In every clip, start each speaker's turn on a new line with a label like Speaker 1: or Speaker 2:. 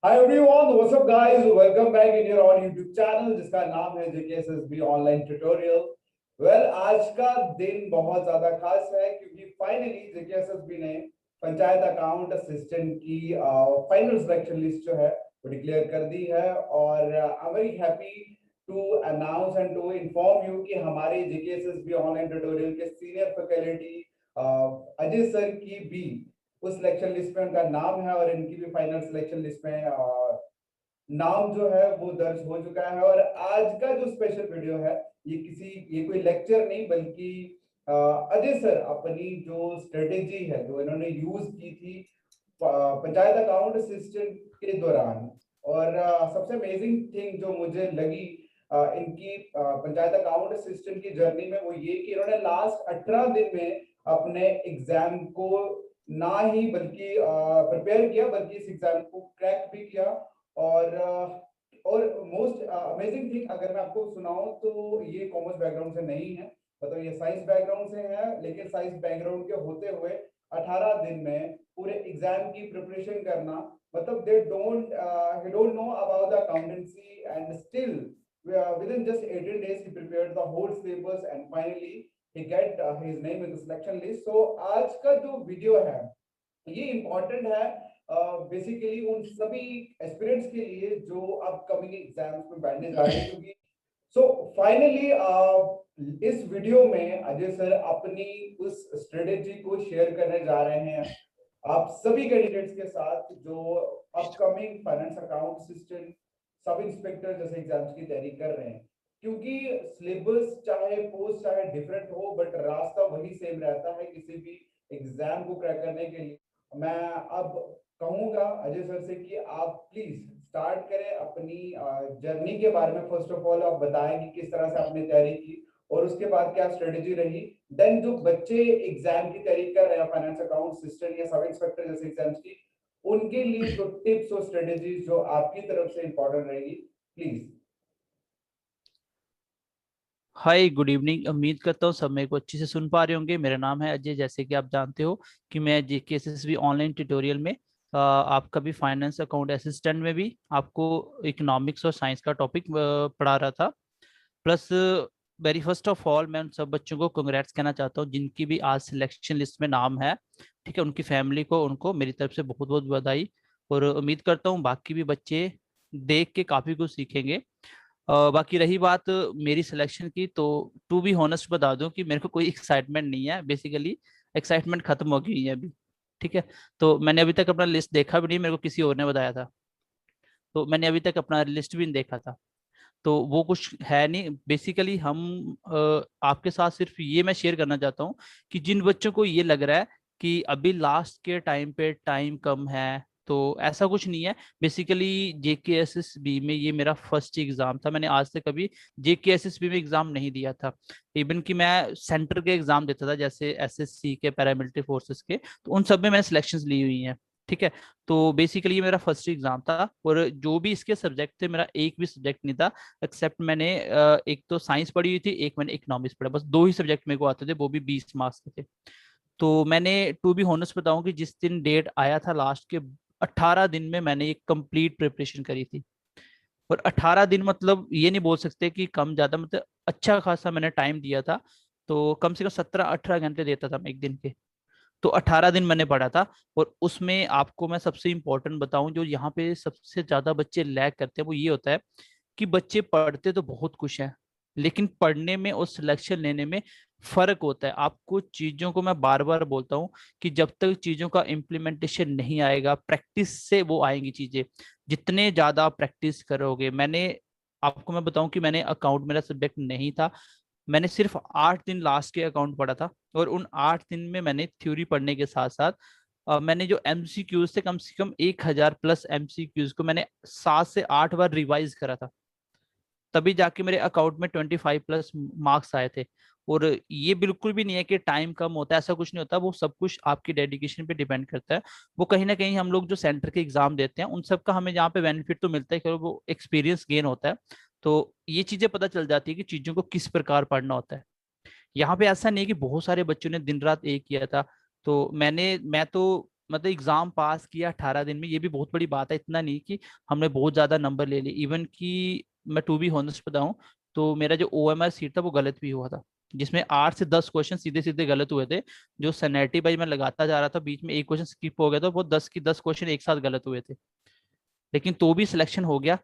Speaker 1: Hi everyone, what's up guys? Welcome back in your own YouTube channel जिसका नाम है JKSSB online tutorial. आज का दिन बहुत ज्यादा खास है क्योंकि फाइनली JKSSB ने पंचायत अकाउंट असिस्टेंट की फाइनल सिलेक्शन लिस्ट जो है वो डिक्लेयर कर दी है और I very happy to announce and to inform you कि हमारे JKSSB ऑनलाइन ट्यूटोरियल के सीनियर फैकल्टी अजय सर की भी उस सिलेक्शन लिस्ट में उनका नाम है और इनकी भी फाइनल सिलेक्शन लिस्ट में नाम जो है वो दर्ज हो चुका है। और आज का जो स्पेशल वीडियो है ये कोई लेक्चर नहीं बल्कि अजय सर अपनी जो स्ट्रेटेजी है जो इन्होंने यूज की थी पंचायत अकाउंट असिस्टेंट के दौरान। और सबसे अमेजिंग थिंग जो मुझे लगी इनकी पंचायत अकाउंट असिस्टेंट की जर्नी में वो ये कि इन्होंने लास्ट 18 दिन में अपने एग्जाम को ना ही बल्कि प्रिपेयर किया बल्कि इस एग्जाम को क्रैक भी किया। और मोस्ट अमेजिंग थिंग अगर मैं आपको सुनाऊं तो ये कॉमर्स बैकग्राउंड से नहीं है, मतलब ये साइंस बैकग्राउंड से है, लेकिन साइंस बैकग्राउंड के होते हुए 18 दिन में पूरे एग्जाम की प्रिपरेशन करना, मतलब they don't know about the accountancy and still within just 18 days he prepared the whole syllabus and finally he get his name in the selection list। so आज का जो वीडियो है ये इम्पोर्टेंट है basically उन सभी एस्पिरेंट्स के लिए जो अपकमिंग एग्जाम्स में बैठने जा रहे हैं, क्योंकि सो फाइनली इस वीडियो में अजय सर अपनी उस स्ट्रेटेजी को शेयर करने जा रहे हैं आप सभी कैंडिडेट्स के साथ जो upcoming finance account assistant sub inspector जैसे एग्जाम्स की तैयारी कर रहे हैं। क्योंकि सिलेबस चाहे पोस्ट चाहे डिफरेंट हो बट रास्ता वही सेम रहता है किसी भी एग्जाम को क्रैक करने के लिए। मैं अब कहूंगा अजय सर से कि आप प्लीज स्टार्ट करें अपनी जर्नी के बारे में। फर्स्ट ऑफ ऑल आप बताएं कि किस तरह से आपने तैयारी की और उसके बाद क्या स्ट्रेटेजी रही। देन जो बच्चे एग्जाम की तैयारी कर रहे हैं फाइनेंस अकाउंट असिस्टेंट या सब इंस्पेक्टर जैसे एग्जाम्स की, उनके लिए जो टिप्स और स्ट्रेटेजीज जो आपकी तरफ से इंपॉर्टेंट रहेगी प्लीज।
Speaker 2: Hi good evening. उम्मीद करता हूँ सब मेरे को अच्छे से सुन पा रहे होंगे। मेरा नाम है अजय, जैसे कि आप जानते हो कि मैं JKSSB ऑनलाइन ट्यूटोरियल में आपका भी फाइनेंस अकाउंट असिस्टेंट में भी आपको इकोनॉमिक्स और साइंस का टॉपिक पढ़ा रहा था। Plus very first of all मैं उन सब बच्चों को कंग्रेट्स कहना चाहता हूँ जिनकी भी आज सिलेक्शन लिस्ट में नाम है। ठीक है, उनकी फैमिली को उनको मेरी तरफ से बहुत बहुत बधाई। और उम्मीद करता हूँ बाकी भी बच्चे देख के काफ़ी कुछ सीखेंगे। बाकी रही बात मेरी सिलेक्शन की, तो टू बी हॉनेस्ट बता दूं कि मेरे को कोई एक्साइटमेंट नहीं है। बेसिकली एक्साइटमेंट खत्म हो गई है अभी। ठीक है, तो मैंने अभी तक अपना लिस्ट देखा भी नहीं, मेरे को किसी और ने बताया था। तो मैंने अभी तक अपना लिस्ट भी नहीं देखा था, तो वो कुछ है नहीं। बेसिकली हम आपके साथ सिर्फ ये मैं शेयर करना चाहता हूँ कि जिन बच्चों को ये लग रहा है कि अभी लास्ट के टाइम पे टाइम कम है, तो ऐसा कुछ नहीं है। बेसिकली JKSSB में ये मेरा फर्स्ट एग्जाम था। मैंने आज से कभी JKSSB में एग्जाम नहीं दिया था। इवन कि मैं सेंटर के एग्जाम देता था जैसे SSC के, पैरामिलिट्री फोर्सेस के, तो उन सब में मैंने सिलेक्शंस ली हुई हैं। ठीक है, तो बेसिकली ये मेरा फर्स्ट एग्जाम था और जो भी इसके सब्जेक्ट थे मेरा एक भी सब्जेक्ट नहीं था एक्सेप्ट मैंने एक तो साइंस पढ़ी हुई थी, एक मैंने इकोनॉमिक्स पढ़ा। बस दो ही सब्जेक्ट मेरे को आते थे, वो भी 20 मार्क्स के थे। तो मैंने टू बी होनेस्ट बताऊं कि जिस दिन डेट आया था लास्ट के 18 दिन में मैंने एक कंप्लीट प्रिपरेशन करी थी। और 18 दिन मतलब ये नहीं बोल सकते कि कम ज्यादा, मतलब अच्छा खासा मैंने टाइम दिया था। तो कम से कम 17-18 घंटे देता था मैं एक दिन के। तो 18 दिन मैंने पढ़ा था। और उसमें आपको मैं सबसे इंपॉर्टेंट बताऊं, जो यहाँ पे सबसे ज्यादा बच्चे लैग करते हैं वो ये होता है कि बच्चे पढ़ते तो बहुत कुछ है, लेकिन पढ़ने में और सिलेक्शन लेने में फर्क होता है। आपको चीजों को मैं बार बार बोलता हूँ कि जब तक चीजों का इम्प्लीमेंटेशन नहीं आएगा, प्रैक्टिस से वो आएंगी चीजें। जितने ज्यादा आप प्रैक्टिस करोगे, आपको मैं बताऊं कि मैंने अकाउंट मेरा सब्जेक्ट नहीं था। मैंने सिर्फ 8 दिन लास्ट के अकाउंट पढ़ा था और उन 8 दिन में मैंने थ्योरी पढ़ने के साथ साथ मैंने जो MCQs थे कम से कम 1000+ MCQs को मैंने 7 से 8 बार रिवाइज करा था। तभी जाके मेरे अकाउंट में 25+ मार्क्स आए थे। और ये बिल्कुल भी नहीं है कि टाइम कम होता है, ऐसा कुछ नहीं होता। वो सब कुछ आपकी डेडिकेशन पे डिपेंड करता है। वो कहीं ना कहीं हम लोग जो सेंटर के एग्जाम देते हैं उन सब का हमें यहाँ पे बेनिफिट तो मिलता है कि वो एक्सपीरियंस गेन होता है। तो ये चीजें पता चल जाती है कि चीजों को किस प्रकार पढ़ना होता है। यहाँ पे ऐसा नहीं है कि बहुत सारे बच्चों ने दिन रात एक किया था। तो मैं तो मतलब एग्जाम पास किया 18 दिन में, ये भी बहुत बड़ी बात है। इतना नहीं कि हमने बहुत ज्यादा नंबर ले लिए। इवन कि मैं टू बी ऑनेस्ट बताऊं तो मेरा जो OMR सीट था वो गलत भी हुआ था, जिसमें 8 से 10 क्वेश्चन सीधे सीधे गलत हुए थे। जो सैनिटी वाइज मैं लगाता जा रहा था, बीच में एक क्वेश्चन स्किप हो गया था, वो 10 की 10 क्वेश्चन एक साथ गलत हुए थे। लेकिन तो भी सिलेक्शन हो गया,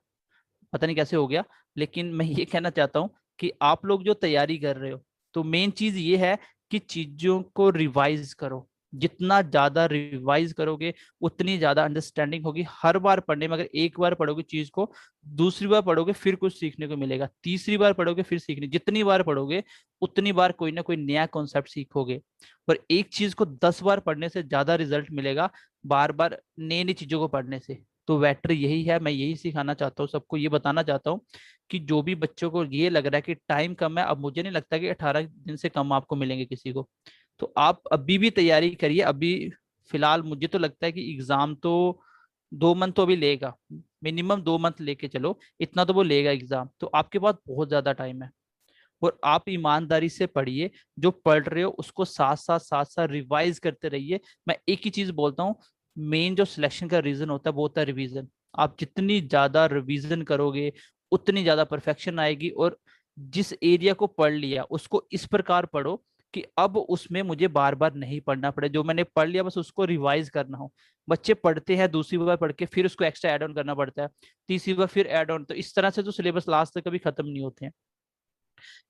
Speaker 2: पता नहीं कैसे हो गया। लेकिन मैं ये कहना चाहता हूँ कि आप लोग जो तैयारी कर रहे हो, तो मेन चीज ये है कि चीजों को रिवाइज करो। जितना ज्यादा रिवाइज करोगे उतनी ज्यादा अंडरस्टैंडिंग होगी। हर बार पढ़ने में, अगर एक बार पढ़ोगे चीज को, दूसरी बार पढ़ोगे फिर कुछ सीखने को मिलेगा, तीसरी बार पढ़ोगे फिर सीखने, जितनी बार पढ़ोगे उतनी बार कोई ना कोई नया कॉन्सेप्ट सीखोगे। पर एक चीज को 10 बार पढ़ने से ज्यादा रिजल्ट मिलेगा बार बार नई नई चीजों को पढ़ने से। तो बेटर यही है, मैं यही सिखाना चाहता हूँ सबको, ये बताना चाहता हूँ कि जो भी बच्चों को ये लग रहा है कि टाइम कम है, अब मुझे नहीं लगता कि 18 दिन से कम आपको मिलेंगे किसी को। तो आप अभी भी तैयारी करिए। अभी फिलहाल मुझे तो लगता है कि एग्जाम तो 2 मंथ तो अभी लेगा, मिनिमम 2 मंथ लेके चलो, इतना तो वो लेगा एग्जाम। तो आपके पास बहुत ज्यादा टाइम है, और आप ईमानदारी से पढ़िए। जो पढ़ रहे हो उसको साथ साथ रिवाइज करते रहिए। मैं एक ही चीज बोलता हूँ, मेन जो सिलेक्शन का रीजन होता है वो होता है रिवीजन। आप जितनी ज्यादा रिवीजन करोगे उतनी ज्यादा परफेक्शन आएगी। और जिस एरिया को पढ़ लिया उसको इस प्रकार पढ़ो कि अब उसमें मुझे बार बार नहीं पढ़ना पड़े। जो मैंने पढ़ लिया बस उसको रिवाइज करना हो। बच्चे पढ़ते हैं दूसरी बार पढ़ के फिर उसको एक्स्ट्रा ऐड ऑन करना पड़ता है, तीसरी बार फिर ऐड ऑन। तो इस तरह से तो सिलेबस लास्ट तक कभी खत्म नहीं होते हैं।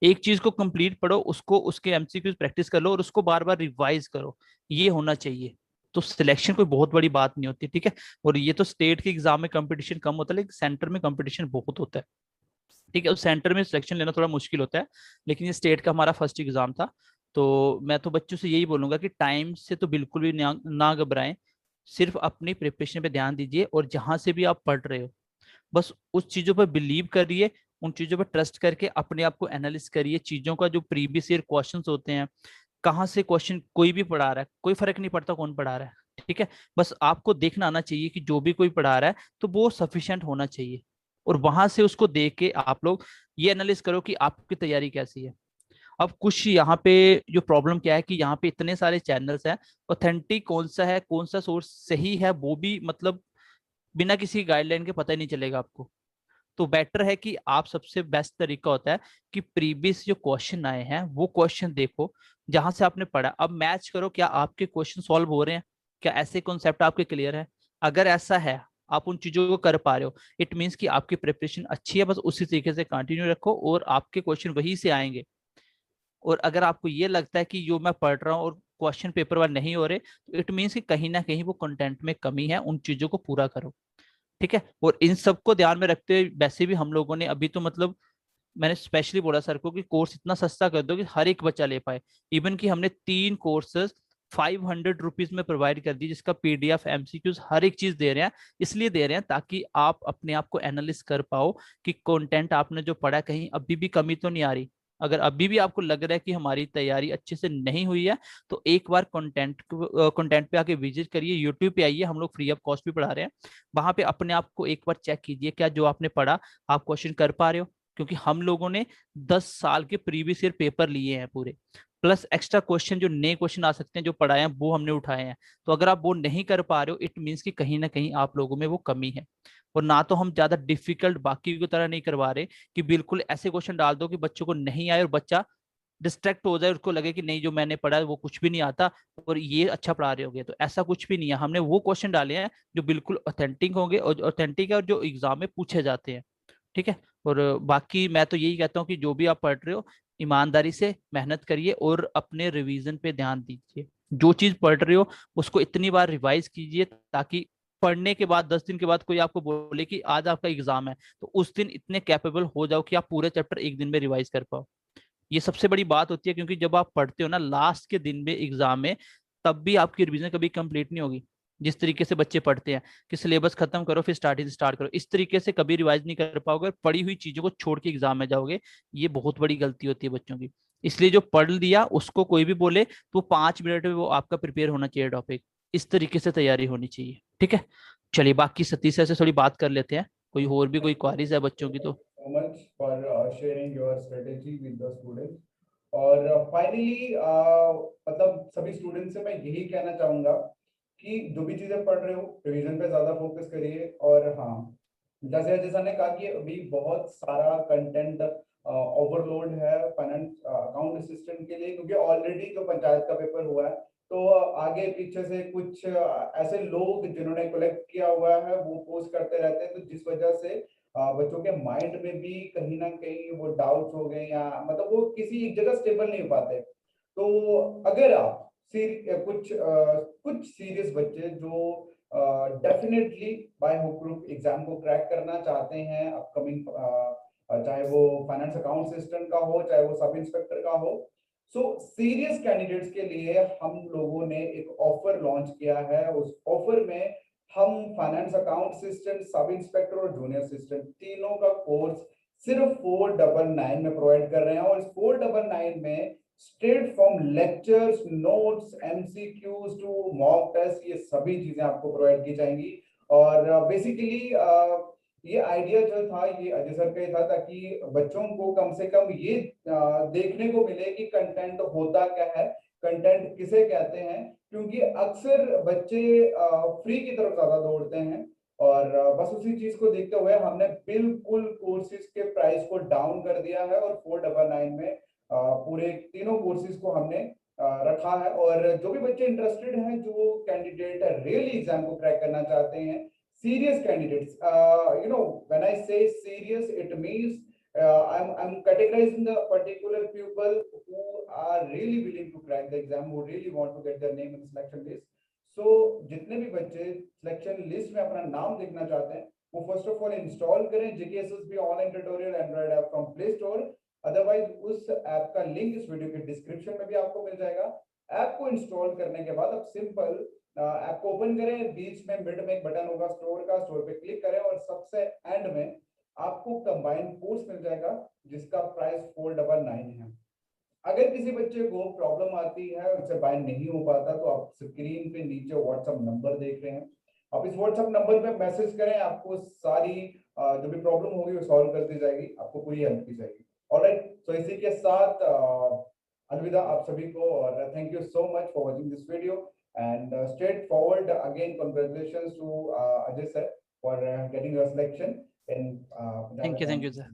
Speaker 2: एक चीज को कंप्लीट पढ़ो, उसको उसके MCQs प्रैक्टिस कर लो और उसको बार बार रिवाइज करो, ये होना चाहिए। तो सिलेक्शन कोई बहुत बड़ी बात नहीं होती, ठीक है। और ये तो स्टेट के एग्जाम में कंपटीशन कम होता है, लेकिन सेंटर में कंपटीशन बहुत होता है, ठीक है। उस सेंटर में सिलेक्शन लेना थोड़ा मुश्किल होता है। लेकिन ये स्टेट का हमारा फर्स्ट एग्जाम था। तो मैं तो बच्चों से यही बोलूंगा कि टाइम से तो बिल्कुल भी ना घबराएं। सिर्फ अपनी प्रिपरेशन पे ध्यान दीजिए, और जहां से भी आप पढ़ रहे हो बस उस चीजों पर बिलीव करिए, उन चीजों पर ट्रस्ट करके अपने आप को एनालिस करिए। चीजों का जो प्रीवियस ईयर क्वेश्चंस होते हैं, कहाँ से क्वेश्चन कोई भी पढ़ा रहा है, कोई फर्क नहीं पड़ता कौन पढ़ा रहा है, ठीक है। बस आपको देखना आना चाहिए कि जो भी कोई पढ़ा रहा है तो वो सफिशिएंट होना चाहिए। और वहां से उसको देख के आप लोग ये एनालिस करो कि आपकी तैयारी कैसी है। अब कुछ यहाँ पे जो प्रॉब्लम क्या है कि यहाँ पे इतने सारे चैनल्स हैं, ऑथेंटिक कौन सा है, कौन सा सोर्स सही है, वो भी मतलब बिना किसी गाइडलाइन के पता ही नहीं चलेगा आपको। तो बेटर है कि आप, सबसे बेस्ट तरीका होता है कि प्रीवियस जो क्वेश्चन आए हैं वो क्वेश्चन देखो, जहां से आपने पढ़ा, अब मैच करो क्या आपके क्वेश्चन सॉल्व हो रहे हैं, क्या ऐसे कॉन्सेप्ट आपके क्लियर है। अगर ऐसा है, आप उन चीजों को कर पा रहे हो, इट मीन्स कि आपकी प्रिपरेशन अच्छी है। बस उसी तरीके से कंटिन्यू रखो और आपके क्वेश्चन वहीं से आएंगे। और अगर आपको ये लगता है कि जो मैं पढ़ रहा हूँ और क्वेश्चन पेपर वाले नहीं हो रहे, तो इट मीन्स कि कहीं ना कहीं वो कंटेंट में कमी है, उन चीजों को पूरा करो, ठीक है। और इन सबको ध्यान में रखते हुए वैसे भी हम लोगों ने अभी तो मतलब, मैंने स्पेशली बोला सर को कि कोर्स इतना सस्ता कर दो कि हर एक बच्चा ले पाए। इवन कि हमने 3 कोर्सेज 500 रुपीज में प्रोवाइड कर दी, जिसका PDF MCQs हर एक चीज दे रहे हैं। इसलिए दे रहे हैं ताकि आप अपने आप को एनालिस कर पाओ कि कंटेंट आपने जो पढ़ा कहीं अभी भी कमी तो नहीं आ रही। अगर अभी भी आपको लग रहा है कि हमारी तैयारी अच्छे से नहीं हुई है, तो एक बार कंटेंट पे आके विजिट करिए, यूट्यूब पे आइए, हम लोग फ्री ऑफ कॉस्ट भी पढ़ा रहे हैं। वहां पे अपने आप को एक बार चेक कीजिए, क्या जो आपने पढ़ा आप क्वेश्चन कर पा रहे हो। क्योंकि हम लोगों ने 10 साल के प्रीवियस ईयर पेपर लिए हैं पूरे, प्लस एक्स्ट्रा क्वेश्चन जो नए क्वेश्चन आ सकते हैं जो पढ़ाए हैं वो हमने उठाए हैं। तो अगर आप वो नहीं कर पा रहे हो, इट मीन्स कि कहीं ना कहीं आप लोगों में वो कमी है। और ना तो हम ज्यादा डिफिकल्ट बाकी की तरह नहीं करवा रहे कि बिल्कुल ऐसे क्वेश्चन डाल दो कि बच्चों को नहीं आए और बच्चा डिस्ट्रैक्ट हो जाए, उसको लगे कि नहीं जो मैंने पढ़ा है वो कुछ भी नहीं आता और ये अच्छा पढ़ा रहे होंगे। तो ऐसा कुछ भी नहीं है। हमने वो क्वेश्चन डाले हैं जो बिल्कुल ऑथेंटिक होंगे, और ऑथेंटिक है, और जो एग्जाम में पूछे जाते हैं, ठीक है। और बाकी मैं तो यही कहता हूँ कि जो भी आप पढ़ रहे हो ईमानदारी से मेहनत करिए और अपने रिवीजन पे ध्यान दीजिए। जो चीज पढ़ रहे हो उसको इतनी बार रिवाइज कीजिए ताकि पढ़ने के बाद 10 दिन के बाद कोई आपको बोले कि आज आपका एग्जाम है, तो उस दिन इतने कैपेबल हो जाओ कि आप पूरे चैप्टर एक दिन में रिवाइज कर पाओ। ये सबसे बड़ी बात होती है, क्योंकि जब आप पढ़ते हो ना लास्ट के दिन में एग्जाम में, तब भी आपकी रिवीजन कभी कंप्लीट नहीं होगी। जिस तरीके से बच्चे पढ़ते हैं कि सिलेबस खत्म करो फिर स्टार्टिंग स्टार्ट करो, इस तरीके से कभी रिवाइज नहीं कर पाओगे और पढ़ी हुई चीजों को छोड़ के एग्जाम में जाओगे। ये बहुत बड़ी गलती होती है बच्चों की। इसलिए जो पढ़ लिया उसको कोई भी बोले तो 5 मिनट में वो आपका प्रिपेयर होना चाहिए टॉपिक। इस तरीके से तैयारी होनी चाहिए, ठीक है। चलिए बाकी सतीश सर से थोड़ी बात कर लेते हैं, कोई और भी कोई क्वारीज है बच्चों की तो।
Speaker 1: So much for sharing your strategy with the students. और फाइनली मतलब सभी स्टूडेंट्स से मैं यही कहना चाहूंगा कि जो भी चीजें पढ़ रहे हो रिवीजन पे ज्यादा फोकस करिए। और हाँ, जैसे जैसा ने कहा कि अभी बहुत सारा कंटेंट ओवरलोड है फाइनेंस अकाउंट असिस्टेंट के लिए, क्योंकि ऑलरेडी जो पंचायत का पेपर हुआ है तो आगे पीछे से कुछ ऐसे लोग जिन्होंने कलेक्ट किया हुआ है वो पोस्ट करते रहते हैं, तो जिस वजह से बच्चों के माइंड में भी कहीं ना कहीं वो डाउट्स हो गए, या मतलब वो किसी एक जगह स्टेबल नहीं हो पाते। तो अगर आप कुछ सीरियस बच्चे जो definitely by hook group exam को क्रैक करना चाहते हैं अपकमिंग, चाहे वो फाइनेंस अकाउंट असिस्टेंट का हो चाहे वो सब इंस्पेक्टर का हो, सो सीरियस कैंडिडेट्स के लिए हम लोगों ने एक ऑफर लॉन्च किया है। उस ऑफर में हम finance account assistant, sub inspector और जूनियर असिस्टेंट तीनों का कोर्स सिर्फ 499 में प्रोवाइड कर रहे हैं। और इस 499 में straight from lectures, notes, MCQs to mock test, ये सभी चीजें आपको प्रोवाइड की जाएंगी। और बेसिकली ये आइडिया जो था ये अजय सर का ही था, ताकि बच्चों को कम से कम ये देखने को मिले कि कंटेंट होता क्या है, कंटेंट किसे कहते हैं। क्योंकि अक्सर बच्चे फ्री की तरफ ज्यादा दौड़ते हैं, और बस उसी चीज को देखते हुए हमने बिल्कुल कोर्सेज के प्राइस को डाउन कर दिया है और 499 में पूरे तीनों कोर्सेज को हमने रखा है। और जो भी बच्चे इंटरेस्टेड हैं, जो कैंडिडेट रियली एग्जाम को क्रैक करना चाहते हैं, serious candidates, when I say serious, it means I'm categorizing the particular people who are really willing to crack the exam, who really want to get their name in the selection list. So जितने भी बच्चे selection list में अपना नाम देखना चाहते हैं, वो फर्स्ट ऑफ ऑल इंस्टॉल करें JKSSB online tutorial Android app from play store. Otherwise उस ऐप का लिंक इस वीडियो के डिस्क्रिप्शन में भी आपको मिल जाएगा। ऐप को इंस्टॉल करने के बाद आप सिंपल ऐप को ओपन करें, बीच में मिड में एक बटन होगा स्टोर का, स्टोर पे क्लिक करें और सबसे एंड में आपको कंबाइंड कोर्स मिल जाएगा जिसका प्राइस 499 है। अगर किसी बच्चे को प्रॉब्लम आती है, उससे बाय नहीं हो पाता, तो आप स्क्रीन पे नीचे व्हाट्सएप नंबर देख रहे हैं, आप इस व्हाट्सएप नंबर पे मैसेज करें, आपको सारी जो भी प्रॉब्लम होगी वो सॉल्व कर दी जाएगी, आपको पूरी हेल्प की जाएगी। ऑलराइट, तो इसी के साथ अलविदा आप सभी को, और thank you so much for watching this video. And straightforward again, congratulations to Ajay sir for getting your selection in
Speaker 2: Thank you, sir.